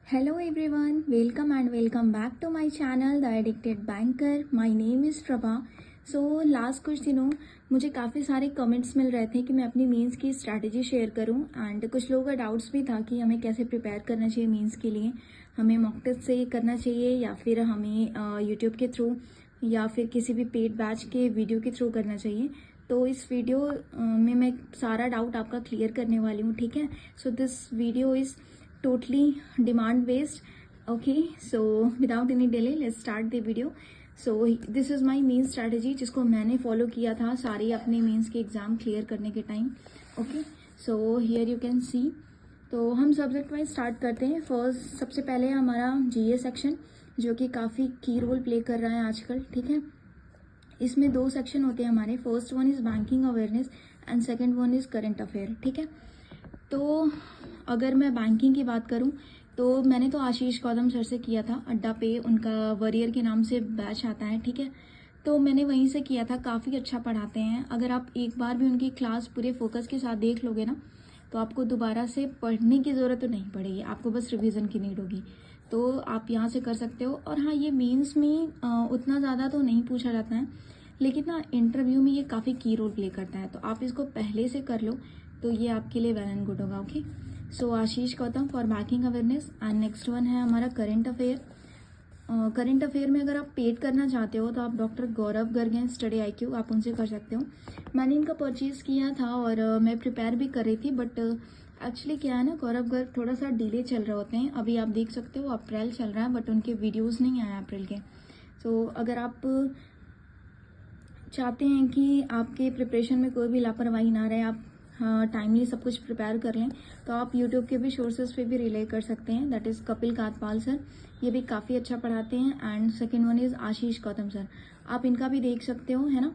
Hello everyone, welcome and welcome back to my channel The Addicted Banker. My name is Prabha. Last कुछ दिनों मुझे काफ़ी सारे comments मिल रहे थे कि मैं अपनी मीन्स की स्ट्रैटेजी शेयर करूं एंड कुछ लोगों का डाउट्स भी था कि हमें कैसे प्रिपेयर करना चाहिए मीन्स के लिए, हमें मॉक टेस्ट से करना चाहिए या फिर हमें यूट्यूब के थ्रू या फिर किसी भी पेड बैच के वीडियो के थ्रू करना चाहिए. तो इस वीडियो में मैं सारा डाउट आपका क्लियर करने वाली हूँ, ठीक है. So this video is totally demand based. Okay, so without any delay let's start the video. So this is my mean strategy जिसको मैंने फॉलो किया था सारी अपने मीन्स के एग्जाम क्लियर करने के time. Okay, so here you can see. तो हम सब्जेक्ट वाइज स्टार्ट करते हैं. फर्स्ट सबसे पहले हमारा जीए सेक्शन जो कि काफ़ी की रोल प्ले कर रहा है आजकल, ठीक है. इसमें दो सेक्शन होते हैं हमारे. First one is banking awareness and second one is current affair, ठीक है. तो अगर मैं बैंकिंग की बात करूं तो मैंने तो आशीष गौतम सर से किया था अड्डा पे, उनका वरियर के नाम से बैच आता है, ठीक है. तो मैंने वहीं से किया था. काफ़ी अच्छा पढ़ाते हैं. अगर आप एक बार भी उनकी क्लास पूरे फोकस के साथ देख लोगे ना तो आपको दोबारा से पढ़ने की ज़रूरत तो नहीं पड़ेगी, आपको बस रिवीजन की नीड होगी. तो आप यहाँ से कर सकते हो. और हाँ, ये मेंस में उतना ज़्यादा तो नहीं पूछा जाता है, लेकिन ना इंटरव्यू में ये काफ़ी की रोल प्ले करता है. तो आप इसको पहले से कर लो तो ये आपके लिए वेल एंड गुड होगा. Okay, so Ashish Gautam for banking awareness and next one है हमारा करंट अफेयर. करंट अफेयर में अगर आप पेड करना चाहते हो तो आप डॉक्टर गौरव गर्ग हैं स्टडी IQ, आप उनसे कर सकते हो. मैंने इनका परचेज़ किया था और मैं प्रिपेयर भी कर रही थी, बट एक्चुअली क्या है ना, गौरव गर्ग थोड़ा सा डिले चल रहे होते हैं. अभी आप देख सकते हो अप्रैल चल रहा है बट उनके वीडियोज़ नहीं आए अप्रैल के. सो अगर आप चाहते हैं कि आपके प्रिपरेशन में कोई भी लापरवाही ना रहे, आप टाइमली सब कुछ प्रिपेयर कर लें, तो आप यूट्यूब के भी सोर्सेज पे भी रिले कर सकते हैं. दैट इज़ कपिल कातपाल सर, ये भी काफ़ी अच्छा पढ़ाते हैं. And second one is Ashish Gautam sir, आप इनका भी देख सकते हो, है ना.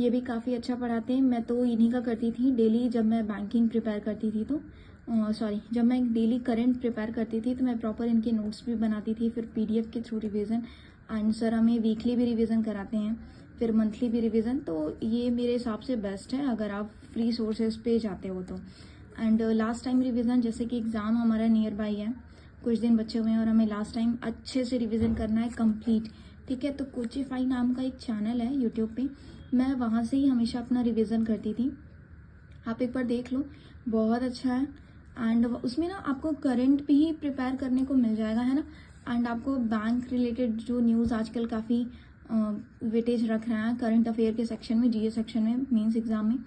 ये भी काफ़ी अच्छा पढ़ाते हैं. मैं तो इन्हीं का करती थी डेली जब मैं बैंकिंग प्रिपेयर करती थी. तो जब मैं डेली करंट प्रिपेयर करती थी तो मैं प्रॉपर इनके नोट्स भी बनाती थी, फिर PDF के थ्रू रिविज़न. एंड सर हमें वीकली भी रिविज़न कराते हैं, फिर मंथली भी रिवीजन. तो ये मेरे हिसाब से बेस्ट है अगर आप फ्री सोर्सेज पे जाते हो तो. एंड लास्ट टाइम रिवीजन, जैसे कि एग्ज़ाम हमारा नियर बाई है, कुछ दिन बचे हुए हैं और हमें लास्ट टाइम अच्छे से रिवीजन करना है कंप्लीट, ठीक है. तो कोचिफाई नाम का एक चैनल है यूट्यूब पे, मैं वहाँ से ही हमेशा अपना रिवीजन करती थी. आप एक बार देख लो, बहुत अच्छा है. एंड उसमें ना आपको करंट भी ही प्रिपेयर करने को मिल जाएगा, है ना. एंड आपको बैंक रिलेटेड जो न्यूज़ आजकल काफ़ी वेटेज रख रहे हैं करंट अफेयर के सेक्शन में, जीए सेक्शन में, मेंस एग्जाम में,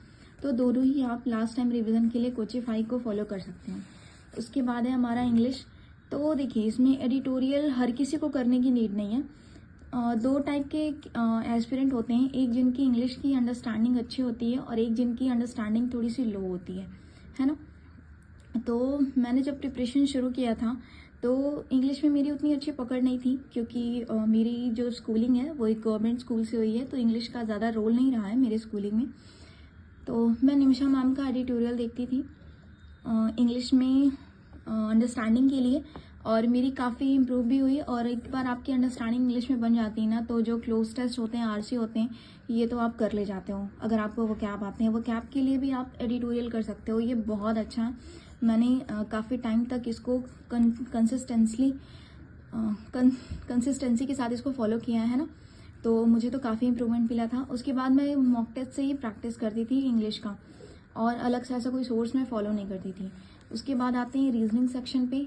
तो दोनों ही आप लास्ट टाइम रिवीजन के लिए कोचिफाई को फॉलो कर सकते हैं. उसके बाद है हमारा इंग्लिश. तो देखिए इसमें एडिटोरियल हर किसी को करने की नीड नहीं है. दो टाइप के एस्पिरेंट होते हैं, एक जिनकी इंग्लिश की अंडरस्टैंडिंग अच्छी होती है और एक जिनकी अंडरस्टैंडिंग थोड़ी सी लो होती है ना. तो मैंने जब प्रिपरेशन शुरू किया था तो इंग्लिश में मेरी उतनी अच्छी पकड़ नहीं थी, क्योंकि मेरी जो स्कूलिंग है वो एक गवर्नमेंट स्कूल से हुई है, तो इंग्लिश का ज़्यादा रोल नहीं रहा है मेरे स्कूलिंग में. तो मैं निमिषा मैम का एडिटोरियल देखती थी इंग्लिश में अंडरस्टैंडिंग के लिए, और मेरी काफ़ी इम्प्रूव भी हुई. और एक बार आपकी अंडरस्टैंडिंग इंग्लिश में बन जाती है ना, तो जो क्लोज टेस्ट होते हैं, RC होते हैं, ये तो आप कर ले जाते हो. अगर आपको वो कैब आते हैं, वो कैब के लिए भी आप एडिटोरियल कर सकते हो. ये बहुत अच्छा है. मैंने काफ़ी टाइम तक इसको कंसिस्टेंसी के साथ इसको फॉलो किया है ना, तो मुझे तो काफ़ी इम्प्रूवमेंट मिला था. उसके बाद मैं मॉक टेस्ट से ही प्रैक्टिस करती थी इंग्लिश का, और अलग से ऐसा कोई सोर्स मैं फॉलो नहीं करती थी. उसके बाद आते हैं रीजनिंग सेक्शन पे.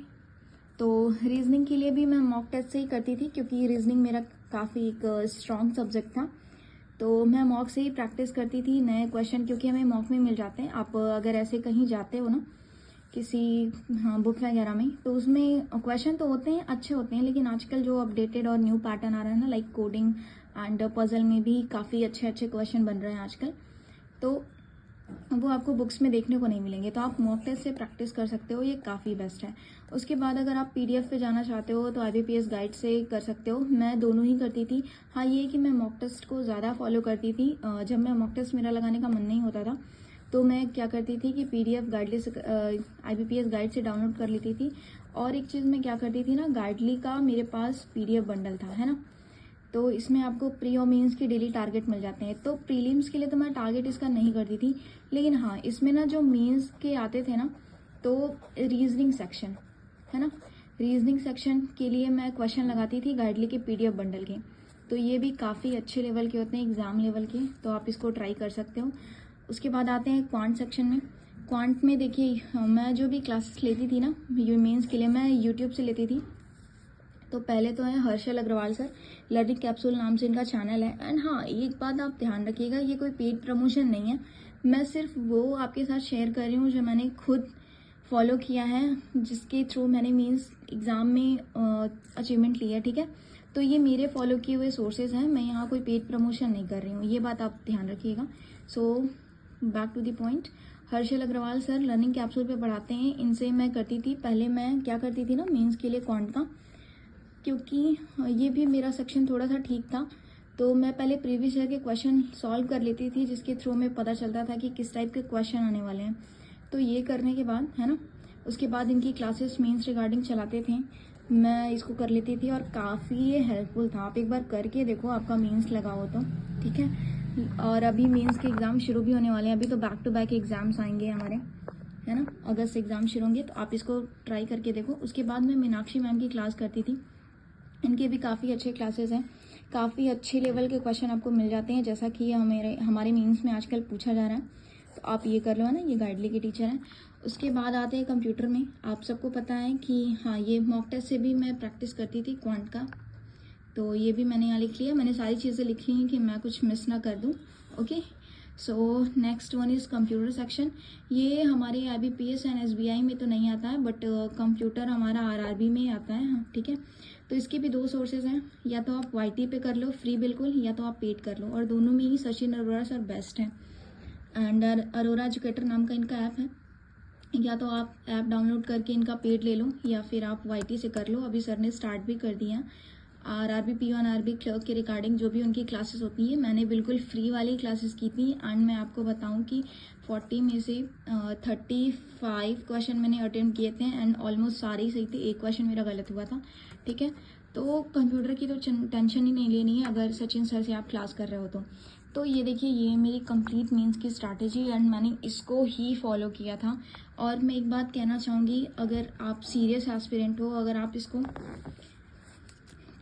तो रीजनिंग के लिए भी मैं मॉक टेस्ट से ही करती थी, क्योंकि रीजनिंग मेरा काफ़ी एक स्ट्रॉन्ग सब्जेक्ट था. तो मैं मॉक से ही प्रैक्टिस करती थी. नए क्वेश्चन क्योंकि हमें मॉक में मिल जाते हैं. आप अगर ऐसे कहीं जाते हो ना किसी बुक वगैरह में, तो उसमें क्वेश्चन तो होते हैं, अच्छे होते हैं, लेकिन आजकल जो अपडेटेड और न्यू पैटर्न आ रहा है ना, लाइक कोडिंग एंड पजल में भी काफ़ी अच्छे अच्छे क्वेश्चन बन रहे हैं आजकल, तो वो आपको बुक्स में देखने को नहीं मिलेंगे. तो आप मॉक टेस्ट से प्रैक्टिस कर सकते हो, ये काफ़ी बेस्ट है. उसके बाद अगर आप PDF पे जाना चाहते हो तो IBPS गाइड से कर सकते हो. मैं दोनों ही करती थी. हाँ, ये कि मैं मॉक टेस्ट को ज़्यादा फॉलो करती थी. जब मैं मॉक टेस्ट मेरा लगाने का मन नहीं होता था तो मैं क्या करती थी कि PDF गाइडली से IBPS गाइड से डाउनलोड कर लेती थी. और एक चीज़ मैं क्या करती थी ना, गाइडली का मेरे पास PDF बंडल था, है ना. तो इसमें आपको प्री और मेंस के डेली टारगेट मिल जाते हैं. तो प्रीलिम्स के लिए तो मैं टारगेट इसका नहीं करती थी, लेकिन हाँ इसमें ना जो मेंस के आते थे ना, तो रीजनिंग सेक्शन, है ना, रीजनिंग सेक्शन के लिए मैं क्वेश्चन लगाती थी गाइडली के PDF बंडल के, तो ये भी काफ़ी अच्छे लेवल के होते हैं, एग्ज़ाम लेवल के, तो आप इसको ट्राई कर सकते हो। उसके बाद आते हैं क्वांट सेक्शन में। क्वांट में देखिए मैं जो भी क्लासेस लेती थी ना ये मेंस के लिए, मैं यूट्यूब से लेती थी। तो पहले तो है Harshal Agarwal sir, learning capsule नाम से इनका चैनल है। एंड हाँ, एक बात आप ध्यान रखिएगा, ये कोई पेड प्रमोशन नहीं है, मैं सिर्फ वो आपके साथ शेयर कर रही हूँ जो मैंने खुद फॉलो किया है, जिसके थ्रू मैंने मीन्स एग्ज़ाम में अचीवमेंट लिया, ठीक है। तो ये मेरे फॉलो किए हुए सोर्सेज हैं, मैं यहाँ कोई पेड प्रमोशन नहीं कर रही हूँ, ये बात आप ध्यान रखिएगा। So back to the point, Harshal Agarwal sir learning capsule पे पढ़ाते हैं, इनसे मैं करती थी। पहले मैं क्या करती थी ना मेंस के लिए क्वांट का, क्योंकि ये भी मेरा सेक्शन थोड़ा सा ठीक था, तो मैं पहले प्रीवियस ईयर के क्वेश्चन सॉल्व कर लेती थी, जिसके थ्रू में पता चलता था कि किस टाइप के क्वेश्चन आने वाले हैं। तो ये करने के बाद है ना, उसके बाद इनकी क्लासेस मेंस रिगार्डिंग चलाते थे, मैं इसको कर लेती थी और काफ़ी ये हेल्पफुल था। आप एक बार करके देखो, आपका मेंस लगा हो तो, ठीक है। और अभी मेंस के एग्ज़ाम शुरू भी होने वाले हैं, अभी तो बैक टू बैक एग्ज़ाम्स आएंगे हमारे, है ना, अगस्त से एग्ज़ाम शुरू होंगे, तो आप इसको ट्राई करके देखो। उसके बाद मैं मीनाक्षी मैम की क्लास करती थी, इनके भी काफ़ी अच्छे क्लासेस हैं, काफ़ी अच्छे लेवल के क्वेश्चन आपको मिल जाते हैं, जैसा कि हमारे मेंस में आजकल पूछा जा रहा है, तो आप ये कर लो, है ना, ये गाइडली के टीचर हैं। उसके बाद आते हैं कंप्यूटर में। आप सबको पता है कि हाँ, ये मॉक टेस्ट से भी मैं प्रैक्टिस करती थी क्वांट का, तो ये भी मैंने यहाँ लिख लिया, मैंने सारी चीज़ें लिखी हैं कि मैं कुछ मिस ना कर दूँ। Okay, so next one is computer section. ये हमारे IBPS एंड SBI में तो नहीं आता है, बट कंप्यूटर हमारा RRB में आता है, हाँ ठीक है। तो इसके भी दो सोर्सेज हैं, या तो आप YT पे कर लो फ्री बिल्कुल, या तो आप पेड कर लो, और दोनों में ही सचिन अरोरा सर बेस्ट है। एंड अरोरा एजुकेटर नाम का इनका ऐप है, या तो आप ऐप डाउनलोड करके इनका पेड ले लो, या फिर आप YT से कर लो। अभी सर ने स्टार्ट भी कर दिया। RRB PO और RRB क्लर्क के रिगार्डिंग जो भी उनकी क्लासेस होती है, मैंने बिल्कुल फ्री वाली क्लासेस की थी। एंड मैं आपको बताऊं कि 40 में से 35 क्वेश्चन मैंने अटेम्प्ट किए थे, एंड ऑलमोस्ट सारे ही सही थे, एक क्वेश्चन मेरा गलत हुआ था, ठीक है। तो कंप्यूटर की तो टेंशन ही नहीं लेनी है अगर सचिन सर से आप क्लास कर रहे हो तो ये देखिए, ये मेरी कंप्लीट मीन्स की स्ट्रैटेजी, एंड मैंने इसको ही फॉलो किया था। और मैं एक बात कहना चाहूँगी, अगर आप सीरियस एस्पिरेंट हो, अगर आप इसको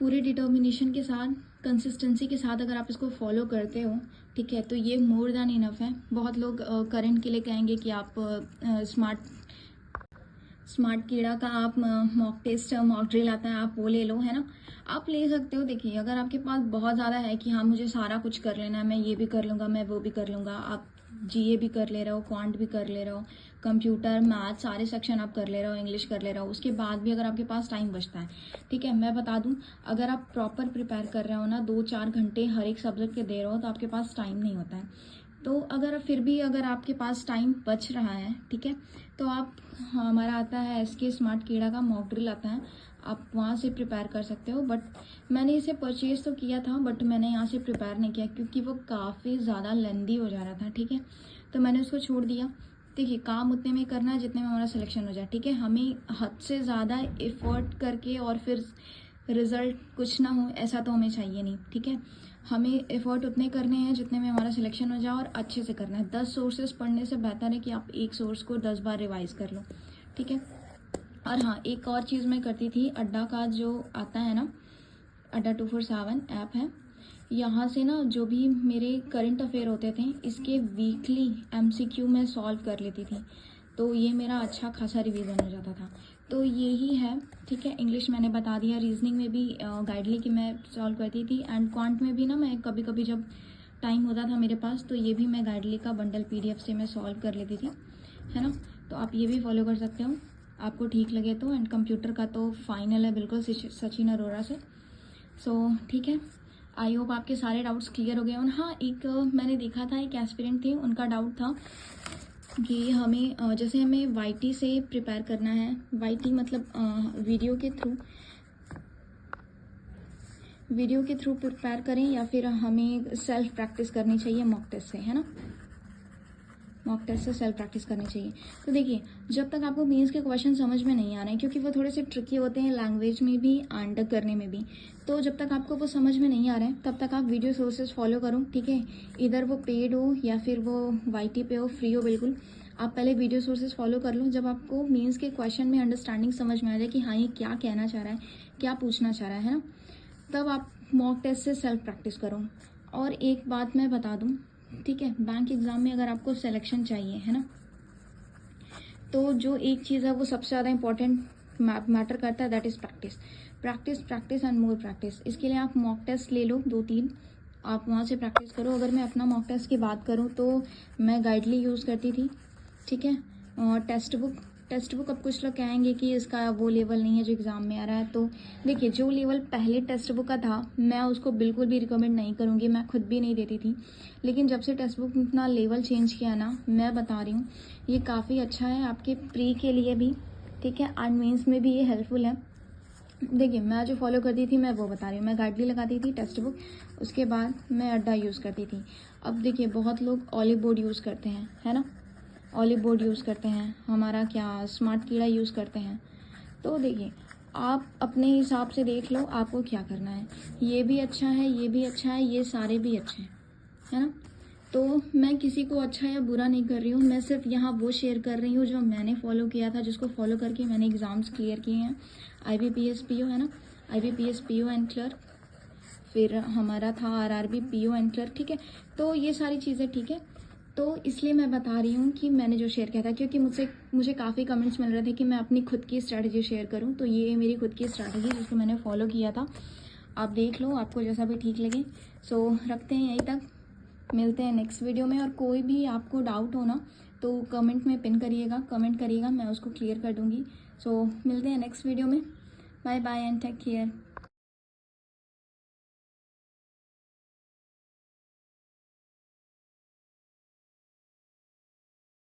पूरे डिटर्मिनेशन के साथ, कंसिस्टेंसी के साथ अगर आप इसको फॉलो करते हो, ठीक है, तो ये मोर देन इनफ है। बहुत लोग करंट के लिए कहेंगे कि आप स्मार्ट कीड़ा का आप मॉक टेस्ट, मॉक ड्रिल आता है, आप वो ले लो, है ना, आप ले सकते हो। देखिए, अगर आपके पास बहुत ज़्यादा है कि हाँ मुझे सारा कुछ कर लेना है, मैं ये भी कर लूँगा, मैं वो भी कर लूँगा, आप GA भी कर ले रहे हो, क्वांट भी कर ले रहे हो, कंप्यूटर मैथ सारे सेक्शन आप कर ले रहे हो, इंग्लिश कर ले रहे हो, उसके बाद भी अगर आपके पास टाइम बचता है, ठीक है, मैं बता दूं, अगर आप प्रॉपर प्रिपेयर कर रहे हो ना, 2-4 घंटे हर एक सब्जेक्ट के दे रहे हो, तो आपके पास टाइम नहीं होता है। तो अगर फिर भी अगर आपके पास टाइम बच रहा है, ठीक है, तो आप, हमारा आता है SK स्मार्ट कीड़ा का मॉक ड्रिल आता है, आप वहाँ से प्रिपेयर कर सकते हो। बट मैंने इसे परचेज़ तो किया था, बट मैंने यहाँ से प्रिपेयर नहीं किया, क्योंकि वो काफ़ी ज़्यादा लेंदी हो जा रहा था, ठीक है, तो मैंने उसको छोड़ दिया। देखिए, काम उतने में करना है जितने में हमारा सिलेक्शन हो जाए, ठीक है, हमें हद से ज़्यादा एफर्ट करके और फिर रिजल्ट कुछ ना हो, ऐसा तो हमें चाहिए नहीं, ठीक है। हमें एफर्ट उतने करने हैं जितने में हमारा सिलेक्शन हो जाए, और अच्छे से करना है। 10 सोर्सेज पढ़ने से बेहतर है कि आप एक सोर्स को 10 बार रिवाइज कर लो, ठीक है। और हाँ, एक और चीज़ मैं करती थी, अड्डा का जो आता है ना, अड्डा 247 ऐप है, यहाँ से ना जो भी मेरे करंट अफेयर होते थे, इसके वीकली MCQ मैं सॉल्व कर लेती थी, तो ये मेरा अच्छा खासा रिवीजन हो जाता था। तो यही है, ठीक है। इंग्लिश मैंने बता दिया, रीजनिंग में भी गाइडली की मैं सॉल्व करती थी, एंड क्वांट में भी ना मैं कभी कभी जब टाइम होता था मेरे पास, तो ये भी मैं गाइडली का बंडल PDF से मैं सॉल्व कर लेती थी, है ना। तो आप ये भी फॉलो कर सकते हो, आपको ठीक लगे तो। एंड कंप्यूटर का तो फाइनल है बिल्कुल सचिन अरोरा से। सो ठीक है, आई होप आपके सारे डाउट्स क्लियर हो गए हों। हाँ, एक मैंने देखा था, एक एस्पिरेंट थे, उनका डाउट था कि हमें जैसे हमें YT से प्रिपेयर करना है, YT मतलब वीडियो के थ्रू प्रिपेयर करें, या फिर हमें सेल्फ प्रैक्टिस करनी चाहिए मॉक टेस्ट से, है ना, मॉक टेस्ट से सेल्फ प्रैक्टिस करनी चाहिए। तो देखिए, जब तक आपको मेंस के क्वेश्चन समझ में नहीं आ रहे हैं, क्योंकि वो थोड़े से ट्रिकी होते हैं लैंग्वेज में भी एंड करने में भी, तो जब तक आपको वो समझ में नहीं आ रहे हैं, तब तक आप वीडियो सोर्सेज फॉलो करो, ठीक है, इधर वो पेड हो या फिर वो YT पे हो, फ्री हो, बिल्कुल आप पहले वीडियो सोर्सेज फॉलो कर लो, जब आपको मेंस के क्वेश्चन में अंडरस्टैंडिंग समझ में आ जाए कि हाँ ये क्या कहना चाह रहा है, क्या पूछना चाह रहा है ना, तब आप मॉक टेस्ट से सेल्फ प्रैक्टिस करो। और एक बात मैं बता दूं, ठीक है, बैंक एग्ज़ाम में अगर आपको सिलेक्शन चाहिए है ना, तो जो एक चीज़ है वो सबसे ज़्यादा इंपॉर्टेंट मैटर करता है, that is practice. Practice practice and more practice. इसके लिए आप मॉक टेस्ट ले लो 2-3, आप वहाँ से प्रैक्टिस करो। अगर मैं अपना मॉक टेस्ट की बात करूँ तो मैं गाइडली यूज़ करती थी, ठीक है। और टेक्स्ट बुक अब कुछ लोग कहेंगे कि इसका वो लेवल नहीं है जो एग्ज़ाम में आ रहा है, तो देखिए जो लेवल पहले टेक्स्ट बुक का था मैं उसको बिल्कुल भी रिकमेंड नहीं करूँगी, मैं खुद भी नहीं देती थी। लेकिन जब से टेक्स्ट बुक अपना लेवल चेंज किया ना, मैं बता रही हूँ ये काफ़ी अच्छा है आपके प्री के लिए भी, ठीक है, एंड मेंस में भी ये हेल्पफुल है। देखिए मैं जो फॉलो करती थी मैं वो बता रही हूँ। मैं गाइडली लगाती थी, टेक्स्ट बुक, उसके बाद मैं अड्डा यूज़ करती थी। अब देखिए बहुत लोग ऑलिव बोर्ड यूज़ करते हैं, है ना, ऑलिव बोर्ड यूज़ करते हैं, हमारा क्या स्मार्ट कीड़ा यूज़ करते हैं। तो देखिए आप अपने हिसाब से देख लो आपको क्या करना है। ये भी अच्छा है, ये भी अच्छा है, ये सारे भी अच्छे हैं, है ना। तो मैं किसी को अच्छा या बुरा नहीं कर रही हूँ, मैं सिर्फ यहाँ वो शेयर कर रही हूँ जो मैंने फॉलो किया था, जिसको फॉलो करके मैंने एग्ज़ाम्स क्लियर किए हैं। IBPS PO है ना, IBPS PO एंड क्लर्क, फिर हमारा था RRB PO एंड क्लर्क, ठीक है। तो ये सारी चीज़ें ठीक है, तो इसलिए मैं बता रही हूँ कि मैंने जो शेयर किया था, क्योंकि मुझे काफ़ी कमेंट्स मिल रहे थे कि मैं अपनी खुद की स्ट्रैटेजी शेयर करूँ, तो ये मेरी खुद की स्ट्रैटेजी जिसको मैंने फॉलो किया था। आप देख लो आपको जैसा भी ठीक लगे। सो रखते हैं यहीं तक, मिलते हैं नेक्स्ट वीडियो में। और कोई भी आपको डाउट हो ना तो कमेंट में पिन करिएगा, कमेंट करिएगा, मैं उसको क्लियर कर दूँगी। सो मिलते हैं नेक्स्ट वीडियो में। Bye bye and take care.